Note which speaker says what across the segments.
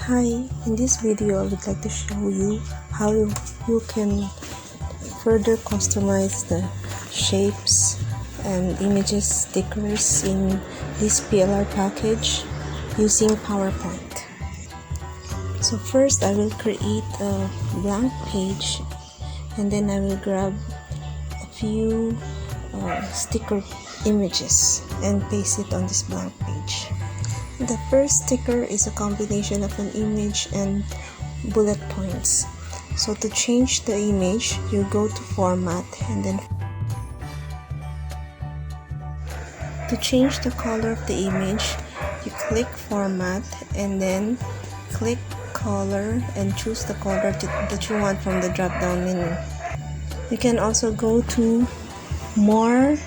Speaker 1: Hi, in this video I would like to show you how you can further customize the shapes and images stickers in this PLR package using PowerPoint. So first I will create a blank page and then I will grab a few sticker images and paste it on this blank page. The first sticker is a combination of an image and bullet points. So to change the image, you go to Format and then to change the color of the image, you click Format and then click Color and choose the color that you want from the drop-down menu. You can also go to More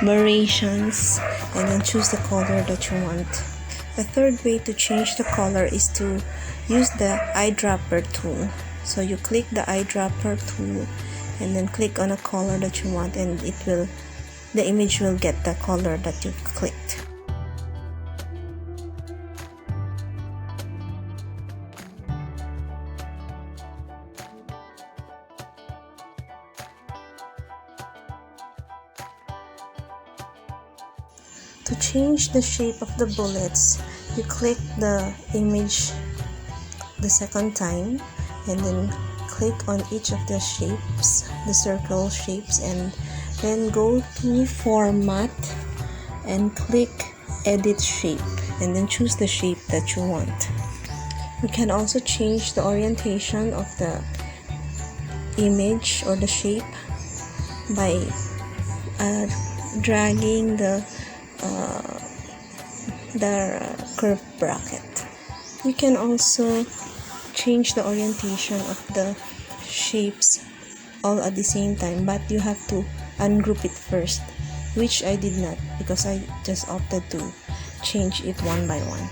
Speaker 1: Variations and then choose the color that you want. The third way to change the color is to use the eyedropper tool. So you click the eyedropper tool and then click on a color that you want, and the image will get the color that you've clicked. To change the shape of the bullets, you click the image the second time and then click on each of the shapes, the circle shapes, and then go to Format and click Edit Shape and then choose the shape that you want. You can also change the orientation of the image or the shape by dragging the curved bracket. You can also change the orientation of the shapes all at the same time, but you have to ungroup it first, which I did not because I just opted to change it one by one.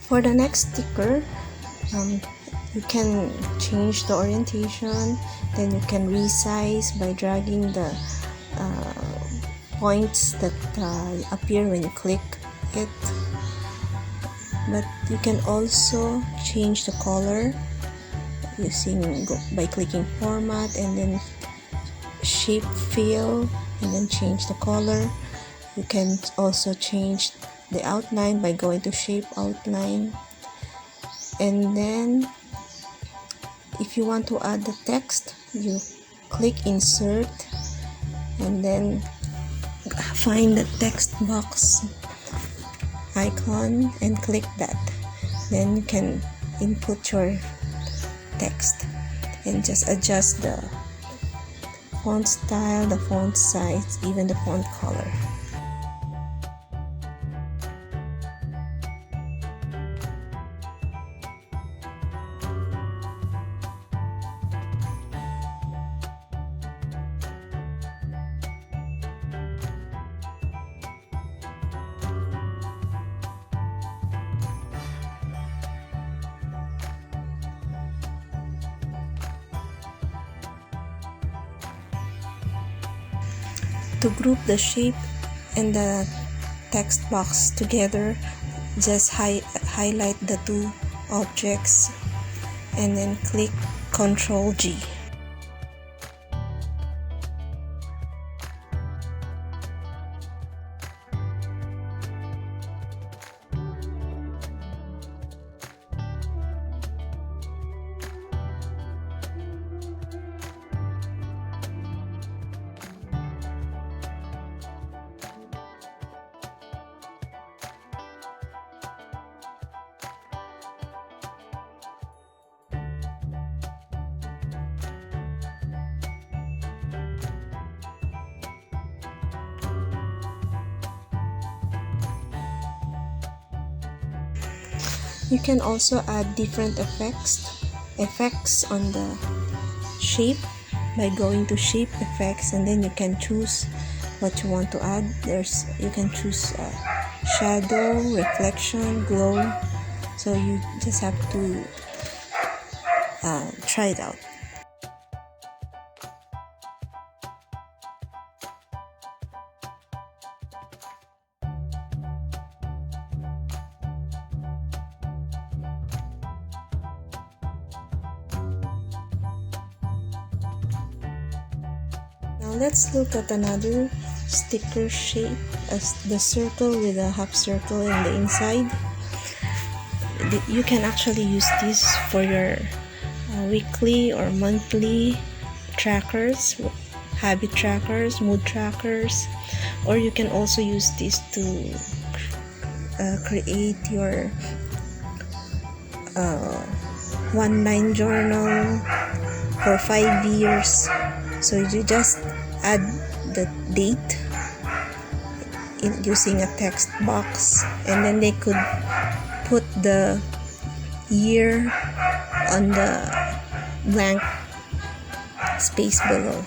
Speaker 1: For the next sticker, you can change the orientation, then you can resize by dragging the points that appear when you click it. But you can also change the color by clicking Format and then Shape Fill and then change the color. You can also change the outline by going to Shape Outline, and then if you want to add the text, you click Insert and then find the text box icon and click that. Then you can input your text and just adjust the font style, the font size, even the font color. To group the shape and the text box together, just highlight the two objects and then click Ctrl G. You can also add different effects on the shape by going to shape effects, and then you can choose what you want to add. You can choose shadow, reflection, glow, so you just have to try it out. Now let's look at another sticker shape, as the circle with a half circle in the inside. You can actually use this for your weekly or monthly trackers, habit trackers, mood trackers, or you can also use this to create your one-line journal for 5 years. So you just add the date using a text box, and then they could put the year on the blank space below.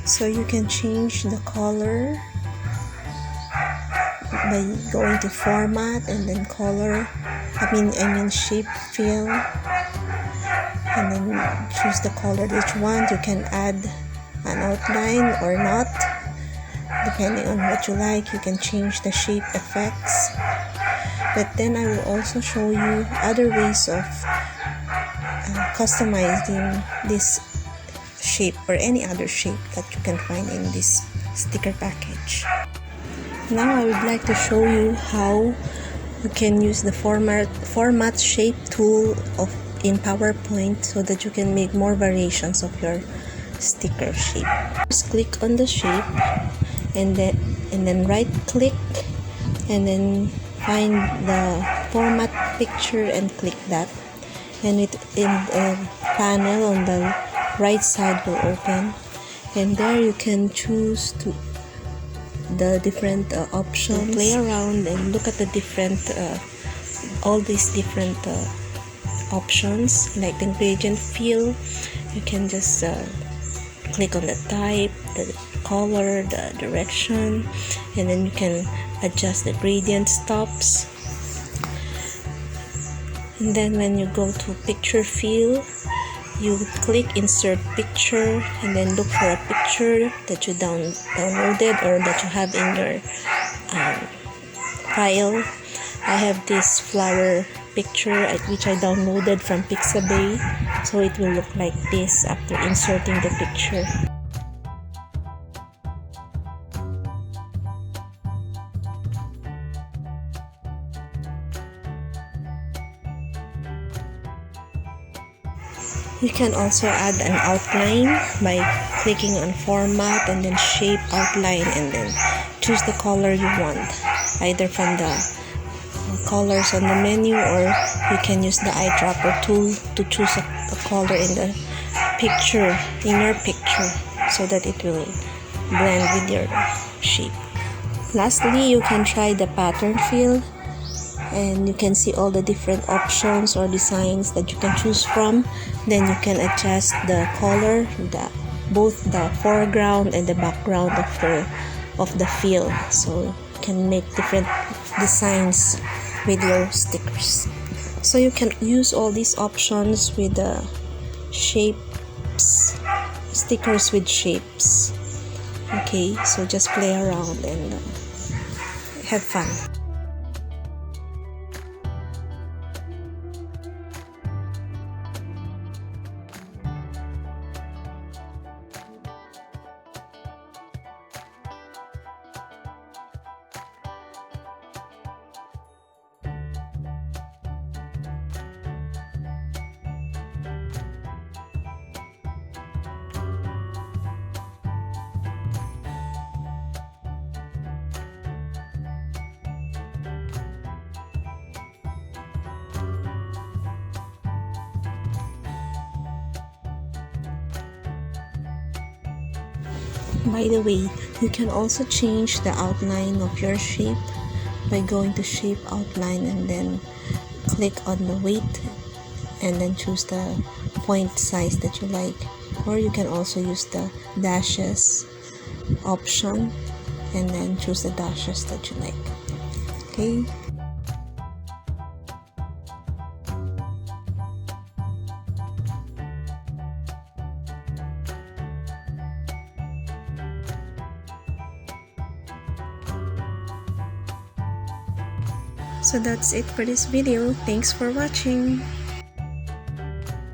Speaker 1: So you can change the color by going to format and then color, I mean shape fill, and then choose the color that you want. You can add an outline or not, depending on what you like. You can change the shape effects, but then I will also show you other ways of customizing this shape or any other shape that you can find in this sticker package. Now I would like to show you how you can use the format shape tool in PowerPoint so that you can make more variations of your sticker shape. Just click on the shape and then right click and then find the format picture and click that, and it in a panel on the right side will open, and there you can choose the different options, play around and look at the different all these different options like the ingredient field. You can just click on the type, the color, the direction, and then you can adjust the gradient stops. And then when you go to picture field, you click insert picture and then look for a picture that you downloaded or that you have in your file. I have this flower picture which I downloaded from Pixabay, so it will look like this after inserting the picture. You can also add an outline by clicking on format and then shape outline, and then choose the color you want, either from the colors on the menu, or you can use the eyedropper tool to choose a color in the picture, in your picture, so that it will blend with your shape. Lastly, you can try the pattern field, and you can see all the different options or designs that you can choose from. Then you can adjust the color, both the foreground and the background of the field, so you can make different designs with your stickers. So you can use all these options with the shapes, stickers with shapes. Okay, so just play around and have fun. By the way, you can also change the outline of your shape by going to shape outline and then click on the weight and then choose the point size that you like, or you can also use the dashes option and then choose the dashes that you like. Okay. So that's it for this video. Thanks for watching.